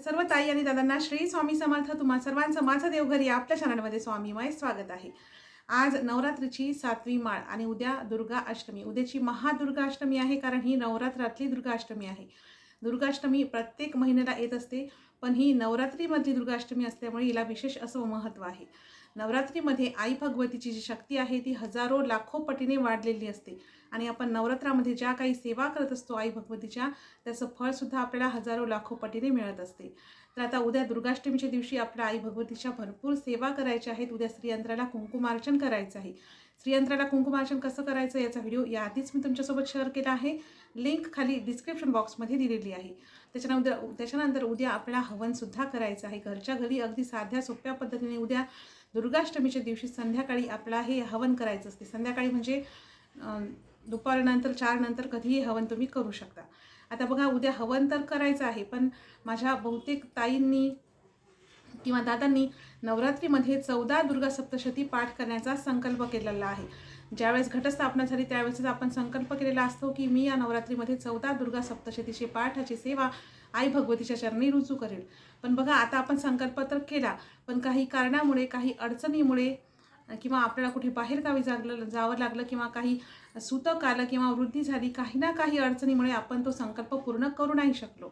सर्व ताई आणि दादांना श्री स्वामी समर्थ. तुम्हा सर्वांचं माझं देवघरी आपल्या चॅनलमध्ये स्वामीमय स्वागत आहे. आज नवरात्रीची 7वी माळ आणि उद्या दुर्गा अष्टमी. उद्याची महादुर्गा अष्टमी आहे, कारण ही नवरात्रातली दुर्गा अष्टमी आहे. दुर्गाष्टमी प्रत्येक महिन्याला येत असते, पण ही नवरात्रीमधली दुर्गाष्टमी असल्यामुळे हिला विशेष असं महत्त्व आहे. नवरात्रीमध्ये आई भगवतीची जी शक्ती आहे ती हजारो लाखो पटीने वाढलेली असते आणि आपण नवरात्रामध्ये ज्या काही सेवा करत असतो आई भगवतीच्या, त्याचं फळसुद्धा आपल्याला हजारो लाखो पटीने मिळत असते. तर आता उद्या दुर्गाष्टमीच्या दिवशी आपल्या आई भगवतीच्या भरपूर सेवा करायच्या आहेत. उद्या श्रीयंत्राला कुंकुमार्चन करायचं आहे. श्रीयंत्राला कुंकुमार्चन कसं करायचं याचा व्हिडिओ याआधीच मी तुमच्यासोबत शेअर केला आहे. लिंक खाली डिस्क्रिप्शन बॉक्समध्ये दिलेली आहे. त्याच्यानंतर उद्या आपल्याला हवनसुद्धा करायचं आहे. घरच्या घरी अगदी साध्या सोप्या पद्धतीने उद्या दुर्गाष्टमीच्या दिवशी संध्याकाळी आपल्याला हे हवन करायचं असते. संध्याकाळी म्हणजे दुपारनंतर 4 नंतर कधीही हवन तुम्ही करू शकता. आता बघा, उद्या हवन तर करायचं आहे, पण माझ्या बहुतेक ताईंनी किंवा दादांनी नवरात्रीमध्ये 14 दुर्गा सप्तशती पाठ करण्याचा संकल्प केलेला आहे. ज्यावेळेस घटस्थापना झाली त्यावेळेसच आपण संकल्प केलेला असतो की मी या नवरात्रीमध्ये 14 दुर्गा सप्तशतीची पाठाची सेवा आई भगवतीच्या चरणी रुजू करेल. पण बघा, आता आपण संकल्प तर केला, पण काही कारणामुळे, काही अडचणीमुळे किंवा आपल्याला कुठे बाहेरगावी जावं लागलं किंवा काही सूतक आलं किंवा वृद्धी झाली, काही ना काही अडचणीमुळे आपण तो संकल्प पूर्ण करू नाही शकलो.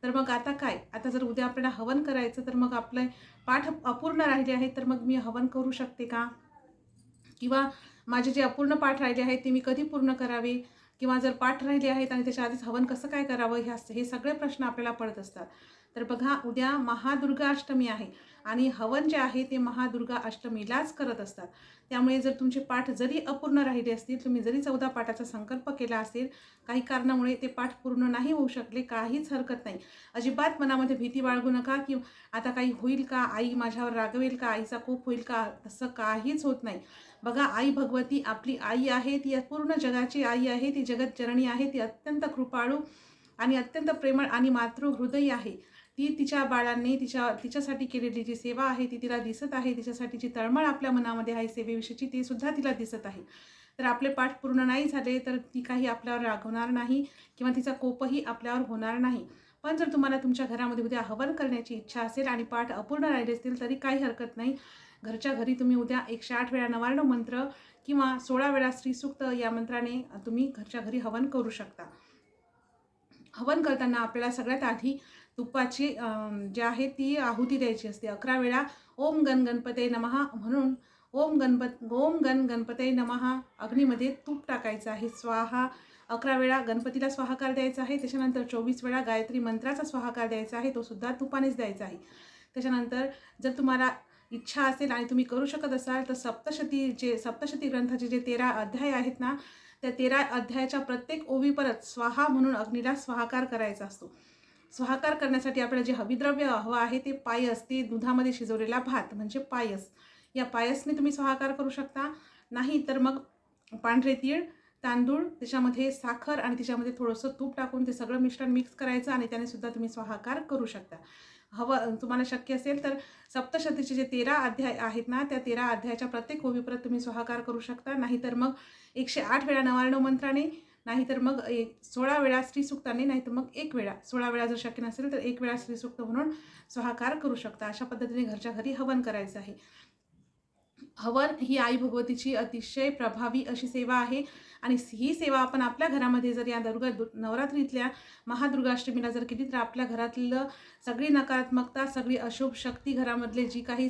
तर मग आता काय? आता जर उद्या आपल्याला हवन करायचं, तर मग आपले पाठ अपूर्ण राहिले आहेत, तर मग मी हवन करू शकते का? किंवा माझे जे अपूर्ण पाठ राहिले आहेत ते मी कधी पूर्ण करावे? किंवा जर पाठ राहिले आहेत आणि त्याच्या आधीच हवन कसं काय करावं? हे सगळे प्रश्न आपल्याला पडत असतात. तर बघा, उद्या महादुर्गा अष्टमी आहे आणि हवन जे आहे ते महादुर्गा अष्टमीलाच करत असतात. त्यामुळे जर तुमचे पाठ जरी अपूर्ण राहिले असतील, तुम्ही जरी 14 पाठाचा संकल्प केला असेल, काही कारणामुळे ते पाठ पूर्ण नाही होऊ शकले, काहीच हरकत नाही. अजिबात मनामध्ये भीती बाळगू नका की आता काही होईल का, आई माझ्यावर रागवेल का, आईचा कोप होईल का, तसं काहीच होत नाही. बघा, आई भगवती आपली आई आहे, ती पूर्ण जगाची आई आहे, ती जगतजननी आहे, ती अत्यंत कृपाळू आणि अत्यंत प्रेमळ आणि मातृहृदयी आहे. ती तिच्या बाळांनी तिच्यासाठी केलेली जी सेवा आहे ती तिला दिसत आहे. तिच्यासाठी जी तळमळ आपल्या मनामध्ये आहे सेवेविषयीची, ती सुद्धा तिला दिसत आहे. तर आपले पाठ पूर्ण नाही झाले तर ती काही आपल्यावर रागवणार नाही किंवा तिचा कोपही आपल्यावर होणार नाही. पण जर तुम्हाला तुमच्या घरामध्ये उद्या हवन करण्याची इच्छा असेल आणि पाठ अपूर्ण राहिले असतील तरी काही हरकत नाही. घरच्या घरी तुम्ही उद्या 108 वेळा नवार्णव मंत्र किंवा 16 वेळा श्रीसूक्त या मंत्राने तुम्ही घरच्या घरी हवन करू शकता. हवन करताना आपल्याला सगळ्यात आधी तुपाची जी आहे ती आहुती द्यायची असते. 11 वेळा ओम गण गणपते नमः म्हणून ओम गण गणपते नमः अग्नीमध्ये तूप टाकायचं आहे. स्वाहा 11 वेळा गणपतीला स्वाहाकार द्यायचा आहे. त्याच्यानंतर 24 वेळा गायत्री मंत्राचा स्वाहाकार द्यायचा आहे, तो सुद्धा तुपानेच द्यायचा आहे. त्याच्यानंतर जर तुम्हाला इच्छा असेल आणि तुम्ही करू शकत असाल तर सप्तशती ग्रंथाचे जे 13 अध्याय आहेत ना, त्या 13 अध्यायाच्या प्रत्येक ओवी परत स्वाहा म्हणून अग्नीला स्वाहाकार करायचा असतो. स्वाहाकार करण्यासाठी आपल्याला जे हविद्रव्य हवं आहे ते पायस, ते दुधामध्ये शिजवलेला भात म्हणजे पायस. या पायसने तुम्ही स्वाहाकार करू शकता. नाही तर मग पांढरे तीळ, तांदूळ, त्याच्यामध्ये साखर आणि त्याच्यामध्ये थोडंसं तूप टाकून ते सगळं मिश्रण मिक्स करायचं आणि त्याने सुद्धा तुम्ही स्वाहाकार करू शकता. तुम्हाला शक्य असेल तर सप्तशतीचे जे 13 अध्याय आहेत ना, त्या 13 अध्यायाच्या प्रत्येक ओवी परत तुम्ही स्वाहाकार करू शकता. नाहीतर मग 108 वेळा नवार्णव मंत्राने, नाहीतर मग 16 वेळा श्रीसूक्ताने, नाहीतर मग 1 वेळा, 16 वेळा जर शक्य नसेल तर 1 वेळा श्रीसूक्त म्हणून स्वाहाकार करू शकता. अशा पद्धतीने घरच्या घरी हवन करायचं आहे. हवन ही आई भगवतीची अतिशय प्रभावी अशी सेवा आहे आणि ही सेवा आपण आपल्या घरामध्ये जर या नवरात्रीतल्या महादुर्गाष्टमीला जर केली तर आपल्या घरातलं सगळी नकारात्मकता, सगळी अशुभ शक्ती, घरामधले जी काही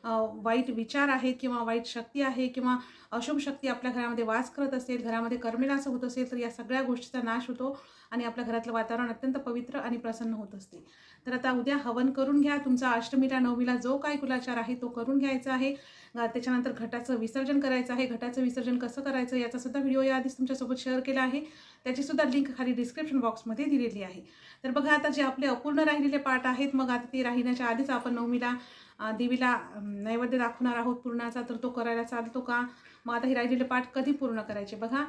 वाईट विचार आहेत किंवा वाईट शक्ती आहे किंवा अशुभ शक्ती आपल्या घरामध्ये वास करत असेल, घरामध्ये कर्मविनाश होत असेल, तर या सगळ्या गोष्टीचा नाश होतो आणि आपल्या घरातलं वातावरण अत्यंत पवित्र आणि प्रसन्न होत असते. तर आता उद्या हवन करून घ्या. तुमचा अष्टमीला नवमीला जो काही कुलाचार आहे तो करून घ्यायचा आहे. त्याच्यानंतर घटाचं विसर्जन करायचं आहे. घटाचं विसर्जन कसं करायचं याचा सुद्धा व्हिडिओ याआधीच तुमच्यासोबत शेअर केला आहे. त्याची सुद्धा लिंक खाली डिस्क्रिप्शन बॉक्समध्ये दिलेली आहे. तर बघा, आता जे आपले अपूर्ण राहिलेले पाठ आहेत, मग आता ते राहण्याच्या आधीच आपण नवमीला देवीला नैवेद्य दाखवणार आहोत पुरणाचा, तर तो करायला चालतो का? मग आता हे राहिलेले पाठ कधी पूर्ण करायचे? बघा,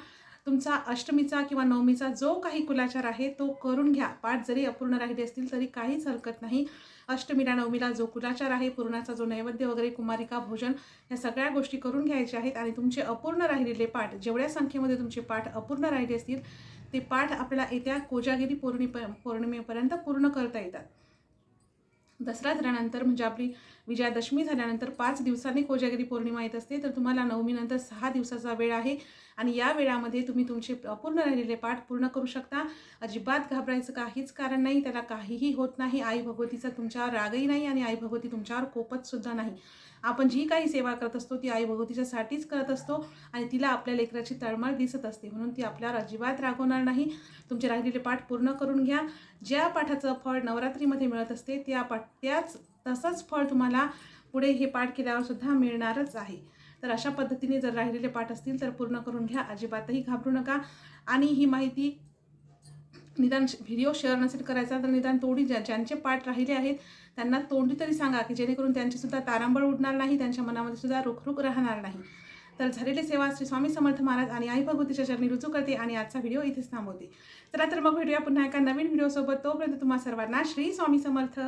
तुमचा अष्टमीचा किंवा नवमीचा जो काही कुलाचार आहे तो करून घ्या. पाठ जरी अपूर्ण राहिले असतील तरी काहीच हरकत नाही. अष्टमीला नवमीला जो कुलाचार आहे, पुरणाचा जो नैवेद्य वगैरे, कुमारिका भोजन, ह्या सगळ्या गोष्टी करून घ्यायच्या आहेत आणि तुमचे अपूर्ण राहिलेले पाठ, जेवढ्या संख्येमध्ये तुमचे पाठ अपूर्ण राहिले असतील ते पाठ आपल्याला येत्या कोजागिरी पौर्णिमेपर्यंत पूर्ण करता येतात. दसरा झाल्यानंतर म्हणजे आपली विजयादशमी झाल्यानंतर 5 दिवसांनी कोजागिरी पौर्णिमा येत असते. तर तुम्हाला नवमीनंतर 6 दिवसाचा वेळ आहे आणि या वेळामध्ये तुम्ही तुमचे अपूर्ण राहिलेले पाठ पूर्ण करू शकता. अजिबात घाबरायचं काहीच कारण नाही. त्याला काहीही होत नाही. आई भगवतीचा तुमच्यावर रागही नाही आणि आई भगवती तुमच्यावर कोपत सुद्धा नाही. आपण जी काही सेवा करत असतो ती आई भगवतीच्यासाठीच करत असतो आणि तिला आपल्या लेकराची तळमळ दिसत असते, म्हणून ती आपल्यावर अजिबात रागवणार नाही. तुमचे राहिलेले पाठ पूर्ण करून घ्या. ज्या पाठाचं फळ नवरात्रीमध्ये मिळत असते तसंच फळ तुम्हाला पुढे हे पाठ केल्यावर सुद्धा मिळणारच आहे. तर अशा पद्धतीने जर राहिलेले पाठ असतील तर पूर्ण करून घ्या. अजिबातही घाबरू नका. आणि ही माहिती निदान व्हिडिओ शेअर नसेल करायचा तर निदान तोडी ज्यांचे पाठ राहिले आहेत त्यांना तोंडी तरी सांगा, की जेणेकरून त्यांचीसुद्धा तारांबळ उडणार नाही, त्यांच्या मनामध्ये सुद्धा रुखरुख राहणार नाही. तर झालेली सेवा श्री स्वामी समर्थ महाराज आणि आई भगवतीच्या चरणी रुजू करते आणि आजचा व्हिडिओ इथेच थांबवते. चला तर मग भेटूया पुन्हा एका नवीन व्हिडिओसोबत. तोपर्यंत तुम्हा सर्वांना श्री स्वामी समर्थ.